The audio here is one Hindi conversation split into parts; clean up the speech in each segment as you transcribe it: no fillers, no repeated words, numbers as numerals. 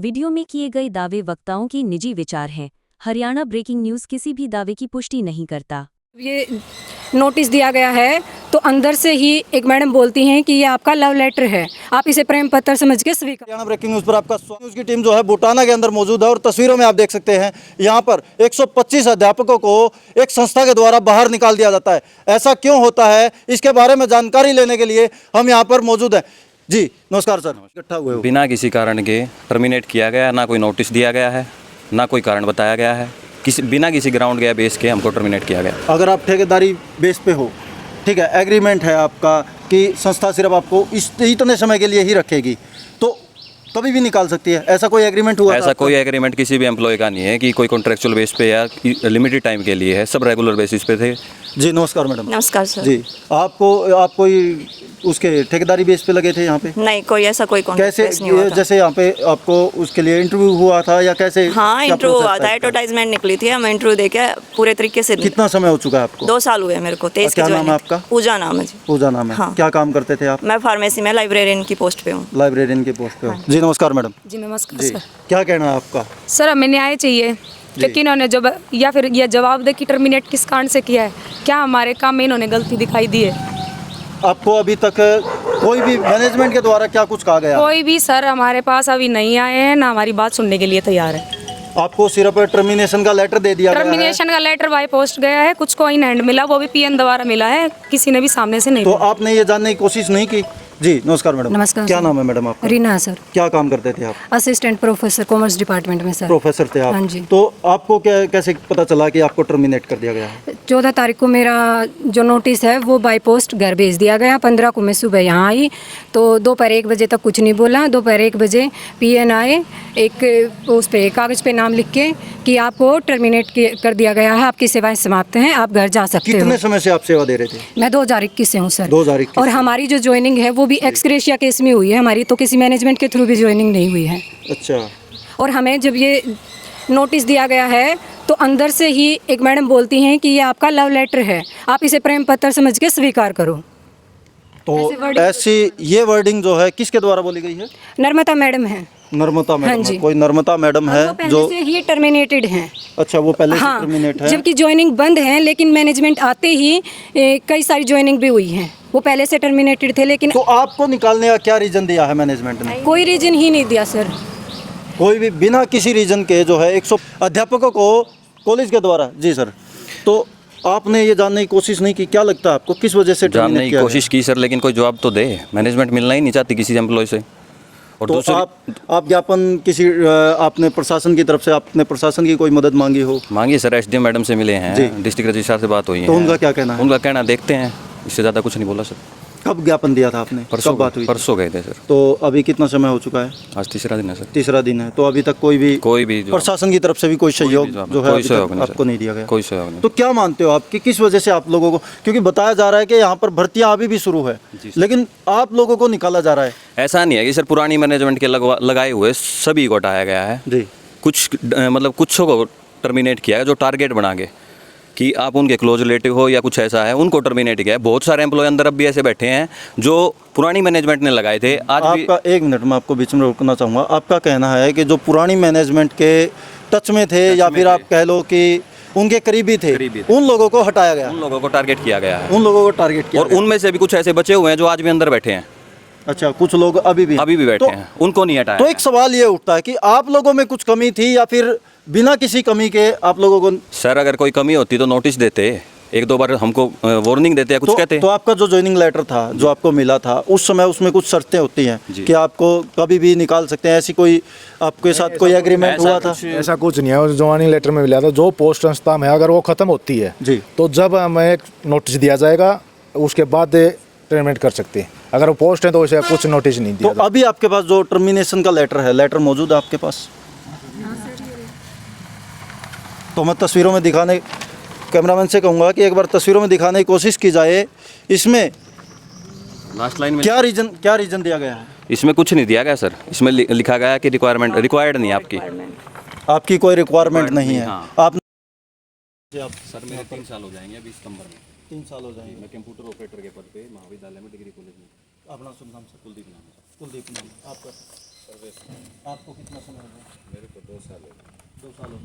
वीडियो में किए गए दावे वक्ताओं के निजी विचार हैं। हरियाणा ब्रेकिंग न्यूज़ किसी भी दावे की पुष्टि नहीं करता। ये नोटिस दिया गया है तो अंदर से ही एक मैडम बोलती हैं कि ये आपका लव लेटर है, आप इसे प्रेम पत्र समझ के स्वीकार। हरियाणा ब्रेकिंग न्यूज़ पर आपका स्वागत। न्यूज़ की टीम जो है बुटाना के अंदर मौजूद है और तस्वीरों में आप देख सकते हैं यहाँ पर 125 अध्यापकों को एक संस्था के द्वारा बाहर निकाल दिया जाता है। ऐसा क्यों होता है, इसके बारे में जानकारी लेने के लिए हम यहाँ पर मौजूद हैं। जी नमस्कार सर। इकट्ठा हुए हो। बिना किसी कारण के टर्मिनेट किया गया, ना कोई नोटिस दिया गया है, ना कोई कारण बताया गया है, बिना किसी ग्राउंड या बेस के हमको टर्मिनेट किया गया। अगर आप ठेकेदारी बेस पे हो, ठीक है, एग्रीमेंट है आपका कि संस्था सिर्फ आपको इतने समय के लिए ही रखेगी, तो कभी भी निकाल सकती है। ऐसा कोई एग्रीमेंट हुआ? ऐसा कोई एग्रीमेंट किसी भी एम्प्लॉय का नहीं है कि कोई कॉन्ट्रेक्चुअल बेस पे या लिमिटेड टाइम के लिए है, सब रेगुलर बेसिस पे थे। जी नमस्कार मैडम। नमस्कार सर। जी आप कोई उसके ठेकेदारी बेस पे लगे थे यहाँ पे? नहीं, कोई ऐसा कोई कैसे बेस नहीं हुआ था। जैसे यहाँ पे आपको उसके लिए इंटरव्यू हुआ था या कैसे? हाँ, इंटरव्यू हुआ था, एडवर्टाइजमेंट निकली थी, हम इंटरव्यू देके पूरे तरीके से। कितना समय हो चुका है आपको? 2 साल हुए मेरे को। 23 क्या नाम है आपका? पूजा नाम है जी। पूजा नाम है। हाँ। क्या काम करते थे आप? मैं फार्मेसी में लाइब्रेरियन की पोस्ट पे हूँ। लाइब्रेरियन की पोस्ट पे हो। जी नमस्कार मैडम। जी नमस्कार जी सर। क्या कहना है आपका? सर हमें न्याय चाहिए क्योंकि इन्होंने जब या फिर यह जवाब दे कि टर्मिनेट किस कारण से किया है, क्या हमारे काम में इन्होंने गलती दिखाई दी है? आपको अभी तक कोई भी मैनेजमेंट के द्वारा क्या कुछ कहा गया? कोई भी सर हमारे पास अभी नहीं आए हैं, ना हमारी बात सुनने के लिए तैयार है। आपको सिर्फ टर्मिनेशन का लेटर दे दिया गया है? टर्मिनेशन का लेटर बाय पोस्ट गया है, कुछ को इन हैंड मिला, वो भी पीएन द्वारा मिला है, किसी ने भी सामने से नहीं तो मिला। आपने ये जानने की कोशिश नहीं की? जी नमस्कार मैडम। नमस्कार क्या सर। नाम है मैडम आपका? रीना सर। क्या काम करते थे आप? असिस्टेंट प्रोफेसर कॉमर्स डिपार्टमेंट में सर। प्रोफेसर थे आप? हाँ जी। तो आपको कैसे पता चला कि आपको टर्मिनेट कर दिया गया है? 14 तारीख को मेरा जो नोटिस है वो बाय पोस्ट घर भेज दिया गया। 15 को मैं सुबह यहाँ आई तो दोपहर 1 बजे तक कुछ नहीं बोला। दोपहर 1 बजे पीएन आए, एक उस पर कागज़ पे नाम लिख के कि आपको टर्मिनेट कर दिया गया है, आपकी सेवाएं समाप्त हैं, आप घर जा सकते हो। कितने समय से आप सेवा दे रहे थे? मैं 2021 से हूँ सर। 2021 और हमारी जो ज्वाइनिंग है वो भी एक्सग्रेशिया केस में हुई है, हमारी तो किसी मैनेजमेंट के थ्रू भी ज्वाइनिंग नहीं हुई है। अच्छा। और हमें जब ये नोटिस दिया गया है तो अंदर से ही एक मैडम बोलती हैं कि ये आपका लव लेटर है, आप इसे प्रेम पत्र समझ के स्वीकार करो। तो ऐसी ये वर्डिंग जो है किसके द्वारा बोली गई है? नर्मदा मैडम है। नर्मदा मैडम? हाँ जी। कोई नर्मदा मैडम वो है पहले जो? से ही टर्मिनेटेड हैं। अच्छा, वो पहले से हाँ, टर्मिनेट है। जबकि ज्वाइनिंग बंद है, लेकिन मैनेजमेंट आते ही कई सारी ज्वाइनिंग भी हुई है। वो पहले से टर्मिनेटेड थे, लेकिन तो आपको निकालने का क्या रीजन दिया है मैनेजमेंट ने? कोई रीजन ही नहीं दिया सर। कोई भी बिना किसी रीजन के जो है 100 अध्यापकों को कॉलेज के द्वारा। जी सर, तो आपने ये जानने की कोशिश नहीं की? क्या लगता है आपको किस वजह से जानने टर्मिनेट की किया कोशिश की सर, लेकिन कोई जवाब तो दे। मैनेजमेंट मिलना ही नहीं चाहती किसी एम्प्लॉय से। और तो दूसरी आप ज्ञापन किसी आपने प्रशासन की तरफ से आपने प्रशासन की कोई मदद मांगी हो? मांगी सर, एसडीएम मैडम से मिले जी। हैं, डिस्ट्रिक्ट रजिस्ट्रार से बात हुई है। तो उनका क्या कहना है? उनका कहना देखते हैं, इससे ज़्यादा कुछ नहीं बोला सर। कब ज्ञापन दिया था आपने? परसों कब बात हुई? परसों गए थे सर। तो अभी कितना समय हो चुका है? आज तीसरा दिन है सर। तीसरा दिन है। तो अभी तक कोई भी प्रशासन की तरफ से भी कोई सहयोग जो है अभी तक आपको नहीं दिया गया? कोई सहयोग नहीं। तो क्या मानते हो आप कि किस वजह से आप लोगों को, क्योंकि बताया जा रहा है कि यहाँ पर भर्तियाँ अभी भी शुरू है, लेकिन आप लोगों को निकाला जा रहा है? ऐसा नहीं है कि सर पुरानी मैनेजमेंट के लगाए हुए सभी को हटाया गया है जी। कुछ मतलब कुछ को टर्मिनेट किया है जो टारगेट बना के कि आप उनके क्लोज रिलेटिव हो या कुछ ऐसा है, उनको टर्मिनेट किया है। बहुत सारे एम्प्लॉय अंदर अब भी ऐसे बैठे हैं जो पुरानी मैनेजमेंट ने लगाए थे। आज आपका 1 मिनट में आपको बीच में रोकना चाहूँगा। आपका कहना है कि जो पुरानी मैनेजमेंट के टच में थे या फिर आप कह लो कि उनके करीबी थे, उन लोगों को हटाया गया, उन लोगों को टारगेट किया गया है, उन लोगों को टारगेट किया और उनमें से भी कुछ ऐसे बचे हुए हैं जो आज भी अंदर बैठे हैं। अच्छा, कुछ लोग अभी भी बैठे हैं, उनको नहीं हटाया। तो एक सवाल ये उठता है कि आप लोगों में कुछ कमी थी या फिर बिना किसी कमी के आप लोगों को? सर अगर कोई कमी होती तो नोटिस देते, 1-2 बार हमको वार्निंग देते या कुछ कहते। तो आपका जो ज्वाइनिंग लेटर था जो आपको मिला था उस समय, उसमें कुछ शर्तें होती हैं कि आपको कभी भी निकाल सकते हैं, ऐसी कोई आपके साथ कोई एग्रीमेंट हुआ था? ऐसा कुछ नहीं है। ज्वाइनिंग लेटर में मिला था जो पोस्ट संस्था में है, अगर वो खत्म होती है जी, तो जब हमें नोटिस दिया जाएगा उसके बाद टर्मिनेट कर सकते हैं। अगर वो पोस्ट है तो उसे कुछ नोटिस नहीं दिया। तो अभी आपके पास जो टर्मिनेशन का लेटर है, लेटर मौजूद है आपके पास? तो मैं तस्वीरों में दिखाने, कैमरामैन से कहूँगा कि एक बार तस्वीरों में दिखाने की कोशिश की जाए। इसमें लास्ट लाइन में क्या रीजन दिया गया है? इसमें कुछ नहीं दिया गया सर। इसमें लिखा गया है कि रिक्वायर्ड नहीं आपकी कोई रिक्वायरमेंट नहीं है। आप सर मेरे 3 साल हो जाएंगे अभी सितंबर में। 3 साल हो जाएंगे। मैं कंप्यूटर ऑपरेटर के पद पे महाविद्यालय में डिग्री कॉलेज में। अपना शुभ नाम सर? कुलदीप नाम। कुलदीप नाम आपका? आपको कितना समय हो गया? मेरे को 2 साल हो गए। 2 साल हो गए।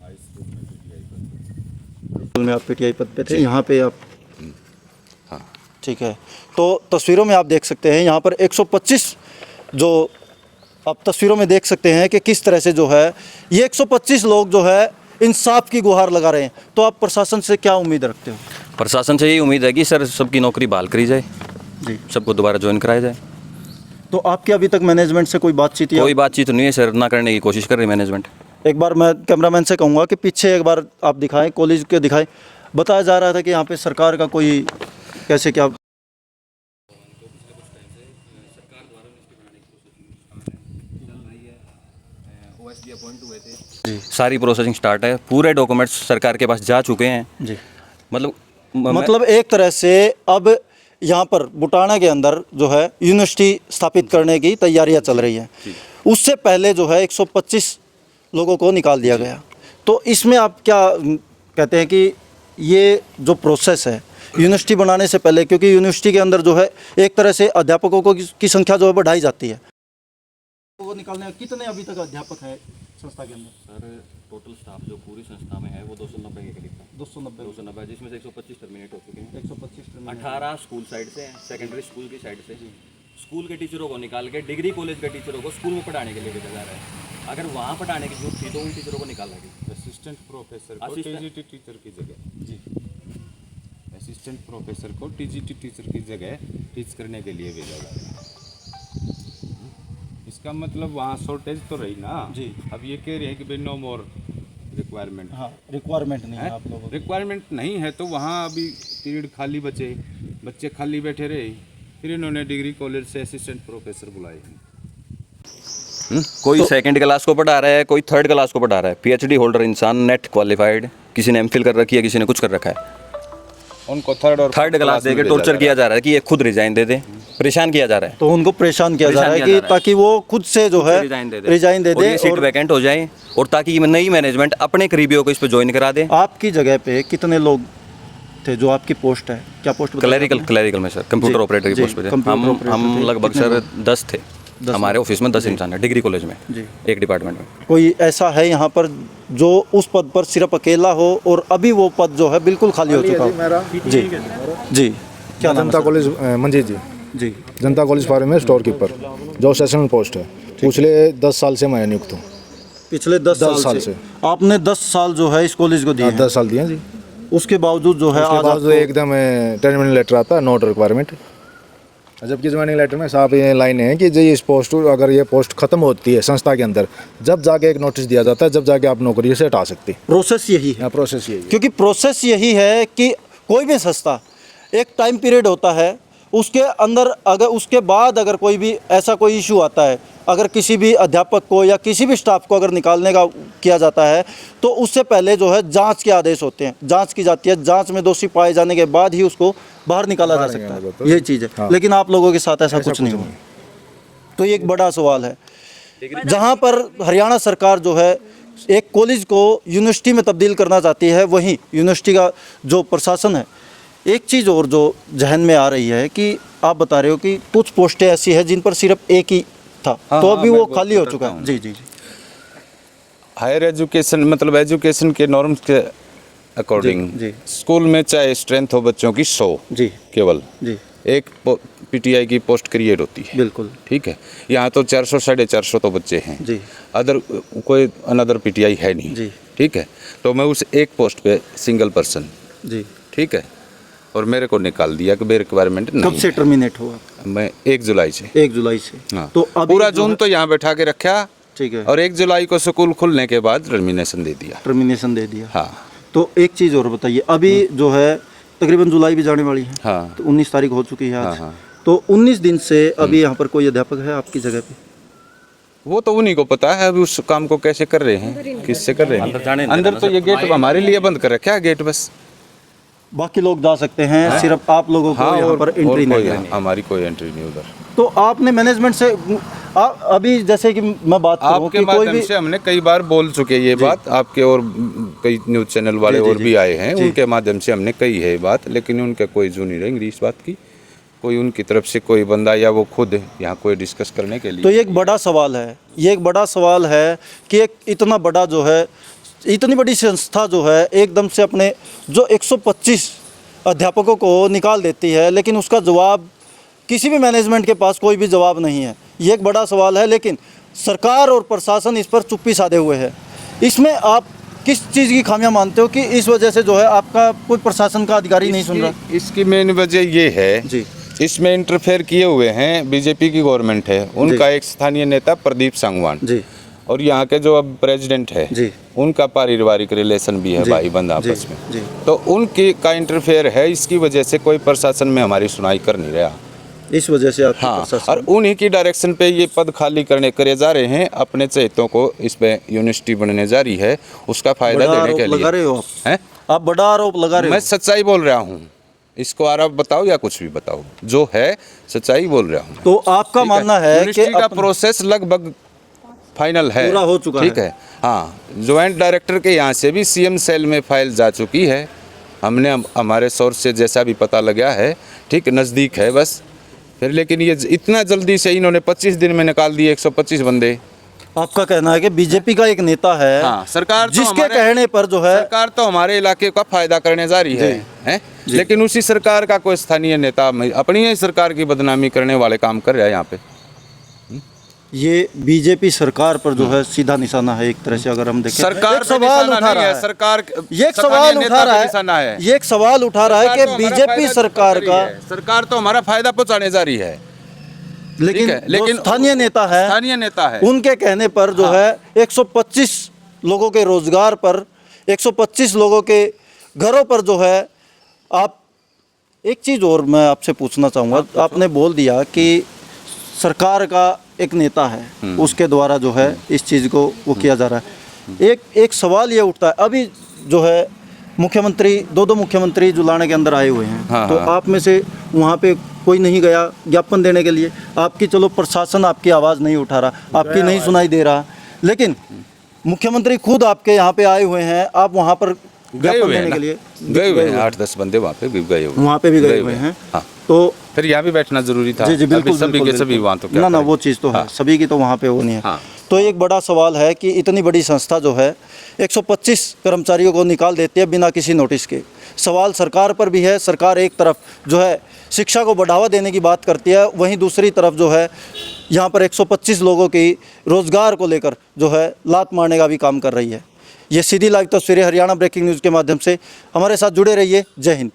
हाई स्कूल में पीटीआई पढ़ते। स्कूल में आप पीटीआई पद पे थे, यहाँ पे आप? हाँ। ठीक है। तो तस्वीरों में आप देख सकते हैं यहाँ पर 125 जो आप तस्वीरों में देख सकते हैं कि किस तरह से जो है ये 125 लोग जो है इंसाफ की गुहार लगा रहे हैं। तो आप प्रशासन से क्या उम्मीद रखते हो? प्रशासन से यही उम्मीद है कि सर सबकी नौकरी बहाल करी जाए, जी। सबको दोबारा ज्वाइन कराया जाए। तो आपकी अभी तक मैनेजमेंट से कोई बातचीत या कोई बातचीत नहीं है सर, ना करने की कोशिश कर रही मैनेजमेंट। एक बार मैं कैमरामैन से कहूँगा कि पीछे एक बार आप दिखाएं, कॉलेज के दिखाएं। बताया जा रहा था कि यहाँ पे सरकार का कोई कैसे क्या सारी प्रोसेसिंग स्टार्ट है, पूरे डॉक्यूमेंट्स सरकार के पास जा चुके हैं जी। मतलब एक तरह से अब यहाँ पर बुटाना के अंदर जो है यूनिवर्सिटी स्थापित करने की तैयारियां चल रही हैं। उससे पहले जो है 125 लोगों को निकाल दिया गया। तो इसमें आप क्या कहते हैं कि ये जो प्रोसेस है यूनिवर्सिटी बनाने से पहले, क्योंकि यूनिवर्सिटी के अंदर जो है एक तरह से अध्यापकों को की संख्या जो है बढ़ाई जाती है, वो निकालने कितने अभी तक अध्यापक है संस्था के अंदर? सर टोटल स्टाफ जो पूरी संस्था में है वो 290 के करीब है। 290 जिसमें से 125 टर्मिनेट हो चुके हैं। 125 18 स्कूल साइड से, सेकेंडरी स्कूल की साइड से स्कूल के टीचरों को निकाल के डिग्री कॉलेज के टीचरों को स्कूल में पढ़ाने के लिए भेजा जा रहा है। अगर वहाँ पढ़ाने की जरूरत थी तो उन टीचरों को निकाला गया। असिस्टेंट प्रोफेसर को टीजीटी टीचर की जगह जी, असिस्टेंट प्रोफेसर को टीजीटी टीचर की जगह टीच करने के लिए भेजा जा रहा है। इसका मतलब वहाँ शॉर्टेज तो रही ना जी। अब ये कह रहे हैं कि भाई नो मोर रिक्वायरमेंट। हाँ, रिक्वायरमेंट नहीं है आप लोगों को। रिक्वायरमेंट नहीं है तो वहाँ अभी पीरियड खाली बच्चे खाली बैठे रहे, फिर इन्होंने डिग्री कॉलेज से असिस्टेंट प्रोफेसर बुलाए हैं। कोई सेकंड क्लास को पढ़ा रहा है, कोई थर्ड क्लास को पढ़ा रहा है। पीएचडी होल्डर इंसान, नेट क्वालिफाइड, किसी ने एमफिल कर रखी है, किसी ने कुछ कर रखा है। उनको थर्ड क्लास देके टॉर्चर किया जा रहा है कि ये खुद रिजाइन दे दे, परेशान किया जा रहा है। तो उनको परेशान किया जा रहा है कि ताकि वो खुद से जो है रिजाइन दे दे सीट वैकेंट हो जाए और ताकि नई मैनेजमेंट अपने करीबियों को इस पे ज्वाइन करा दे। आपकी जगह पे कितने लोग थे जो आपकी पोस्ट है? क्या पोस्ट? क्लैरिकल में सर कंप्यूटर ऑपरेटर की पोस्ट पे थे हम लगभग सर 10 थे। हमारे ऑफिस में 10 इंसान है डिग्री कॉलेज में जी, एक डिपार्टमेंट में। कोई ऐसा है यहाँ पर जो उस पद पर सिर्फ अकेला हो और अभी वो पद जो है बिल्कुल खाली हो चुका हो? जी जी। क्या नाम है जनता सर? कॉलेज मंजीत जी, जी। जनता कॉलेज फार्म में स्टोर कीपर जो सेशनल पोस्ट है। पिछले 10 साल से मैं नियुक्त हूँ। पिछले 10 साल से आपने 10 साल जो है इस कॉलेज को दिए हैं। 10 साल दिए जी। उसके बावजूद जो है उसके आज बाद आपको एकदम टर्मिनल लेटर आता है, नॉट रिक्वायरमेंट। जबकि ज्वाइनिंग लेटर में साफ ये लाइन है कि जी इस पोस्ट, अगर ये पोस्ट खत्म होती है संस्था के अंदर, जब जाके एक नोटिस दिया जाता है, जब जाके आप नौकरी से हटा सकते हैं। प्रोसेस यही है। प्रोसेस यही है। क्योंकि प्रोसेस यही है कि कोई भी संस्था एक टाइम पीरियड होता है, उसके अंदर अगर उसके बाद अगर कोई भी ऐसा कोई इशू आता है, अगर किसी भी अध्यापक को या किसी भी स्टाफ को अगर निकालने का किया जाता है तो उससे पहले जो है जांच के आदेश होते हैं, जांच की जाती है, जांच में दोषी पाए जाने के बाद ही उसको बाहर निकाला जा सकता है। यही चीज़ है। हाँ। लेकिन आप लोगों के साथ ऐसा कुछ नहीं हुआ। तो ये एक बड़ा सवाल है। जहाँ पर हरियाणा सरकार जो है एक कॉलेज को यूनिवर्सिटी में तब्दील करना चाहती है, वहीं यूनिवर्सिटी का जो प्रशासन है, एक चीज़ और जो जहन में आ रही है कि आप बता रहे हो कि कुछ पोस्टें ऐसी हैं जिन पर सिर्फ एक ही था, तो अभी वो खाली हो चुका है। जी जी जी। हायर एजुकेशन मतलब एजुकेशन के नॉर्म्स के अकॉर्डिंग जी। स्कूल में चाहे स्ट्रेंथ हो बच्चों की 100 जी केवल जी एक पीटीआई की पोस्ट क्रिएट होती है। बिल्कुल ठीक है, यहाँ तो 400 450 तो बच्चे हैं जी। अदर कोई अनदर पीटीआई है नहीं जी। ठीक है, तो मैं उस एक पोस्ट पे सिंगल पर्सन जी। ठीक है, और मेरे को निकाल दिया कि मेरे रिक्वायरमेंट नहीं। कब से टर्मिनेट हुआ? मैं 1 जुलाई से। 1 जुलाई से। हाँ, तो अभी पूरा जून तो यहाँ बैठा के रखा, ठीक है, और 1 जुलाई को स्कूल खुलने के बाद टर्मिनेशन दे दिया। टर्मिनेशन दे दिया। हाँ। तो एक चीज़ और बताइए, अभी जो है तकरीबन जुलाई भी जाने वाली है। हाँ। तो 19 तारीख हो चुकी है आज। हाँ, हाँ। तो 19 दिन से अभी यहाँ पर कोई अध्यापक है आपकी जगह पे? वो तो उन्हीं को पता है अभी उस काम को कैसे कर रहे हैं, किससे कर रहे हैं। अंदर तो ये गेट हमारे लिए बंद कर रखा है, गेट बस। बाकी लोग जा सकते हैं, सिर्फ आप लोगों को हाँ, यहाँ पर एंट्री नहीं है। हमारी कोई एंट्री नहीं उधर। तो आपने मैनेजमेंट से अभी जैसे कि मैं बात करूं आपके कि कोई माध्यम भी से हमने कई बार बोल चुके ये बात, आपके और कई न्यूज़ चैनल वाले जी, और जी, भी आए हैं, जी। उनके माध्यम से हमने कही है ये बात, लेकिन उनके कोई जू नहीं रहेंगी इस बात की। कोई उनकी तरफ से कोई बंदा या वो खुद यहाँ कोई डिस्कस करने के लिए। तो ये एक बड़ा सवाल है, ये एक बड़ा सवाल है कि एक इतना बड़ा जो है, इतनी बड़ी संस्था जो है एकदम से अपने जो 125 अध्यापकों को निकाल देती है, लेकिन उसका जवाब किसी भी मैनेजमेंट के पास कोई भी जवाब नहीं है। ये एक बड़ा सवाल है, लेकिन सरकार और प्रशासन इस पर चुप्पी साधे हुए है। इसमें आप किस चीज़ की खामियां मानते हो कि इस वजह से जो है आपका कोई प्रशासन का अधिकारी नहीं सुन रहा? इसकी मेन वजह ये है जी, इसमें इंटरफेयर किए हुए हैं बीजेपी की गवर्नमेंट है, उनका एक स्थानीय नेता प्रदीप सांगवान जी, और यहाँ के जो अब प्रेसिडेंट है जी, उनका पारिवारिक रिलेशन भी है, भाई बंद आपस में। जी। तो उनकी का इंटरफेयर है, इसकी वजह से कोई प्रशासन में हमारी सुनाई कर नहीं रहा। इस वजह से आपका हाँ, प्रशासन और उन्हीं की डायरेक्शन पे ये पद खाली करे जा रहे हैं। अपने चहेतों को इस पे यूनिवर्सिटी बनने जा रही है, उसका फायदा बड़ा देने आरोप के लिए लगा रहे हो आप? हैं? आप बड़ा आरोप लगा रहे मैं हो। सच्चाई बोल रहा हूँ, इसको आरोप बताओ या कुछ भी बताओ, जो है सच्चाई बोल रहा हूँ। तो आपका ठीक मानना है कि यूनिवर्सिटी का अपन- प्रोसेस लगभग फाइनल है, पूरा हो चुका ठीक है। हाँ, ज्वाइंट डायरेक्टर के यहाँ से भी सीएम सेल में फाइल जा चुकी है। हमने हमारे सोर्स से जैसा भी पता लगा है, ठीक, नज़दीक है बस फिर। लेकिन ये इतना जल्दी से इन्होंने 25 दिन में निकाल दिए 125 बंदे। आपका कहना है कि बीजेपी का एक नेता है, हाँ, सरकार तो जिसके हमारे- कहने पर जो है सरकार तो हमारे इलाके का फायदा करने जा रही है, हैं? लेकिन उसी सरकार का कोई स्थानीय नेता अपनी ही सरकार की बदनामी करने वाले काम कर रहा है यहाँ पे। ये बीजेपी सरकार पर जो है सीधा निशाना है एक तरह से, अगर हम देखें। सरकार एक पे सवाल निशाना उठा नहीं रहा है, है, सरकार ये एक स्थानीय सवाल नेता उठा पे रहा निशाना है, ये एक सवाल उठा रहा है सरकार कि तो हमारा बीजेपी फायदा सरकार कर रही का, है। सरकार तो हमारा फायदा पहुंचाने जा रही है, लेकिन ठीक है, लेकिन जो स्थानीय नेता है, स्थानीय नेता है, उनके कहने पर जो है 125 लोगों के रोजगार पर, 125 लोगों के घरों पर जो है। आप एक चीज़ और मैं आपसे पूछना चाहूँगा, आपने बोल दिया कि सरकार का एक नेता है, उसके द्वारा जो है इस चीज़ को वो किया जा रहा है। एक सवाल ये उठता है, अभी जो है मुख्यमंत्री, दो मुख्यमंत्री जुलाने के अंदर आए हुए हैं, हाँ, तो हाँ। आप में से वहाँ पे कोई नहीं गया ज्ञापन देने के लिए? आपकी चलो प्रशासन आपकी आवाज़ नहीं उठा रहा, आपकी नहीं सुनाई दे रहा, लेकिन मुख्यमंत्री खुद आपके यहाँ पे आए हुए हैं, आप वहाँ पर गए ज्ञापन हुए देने हैं के ना, लिए गए हुए हैं 8-10 बंदे वहाँ पे भी गए हुए, वहाँ पे भी गए हुए हैं। हाँ, तो फिर यहाँ भी बैठना जरूरी था। जी जी बिल्कुल, अभी सभी बिल्कुल, के सभी बिल्कुल। वहाँ तो क्या ना करें? वो चीज़ तो है, हाँ। सभी की तो वहाँ पे वो नहीं है। हाँ। तो एक बड़ा सवाल है कि इतनी बड़ी संस्था जो है 125 कर्मचारियों को निकाल देती है बिना किसी नोटिस के। सवाल सरकार पर भी है, सरकार एक तरफ जो है शिक्षा को बढ़ावा देने की बात करती है, वहीं दूसरी तरफ जो है यहाँ पर 125 लोगों की रोज़गार को लेकर जो है लात मारने का भी काम कर रही है। ये सीधी लाइव तस्वीरें हरियाणा ब्रेकिंग न्यूज़ के माध्यम से हमारे साथ जुड़े रहिए। जय हिंद।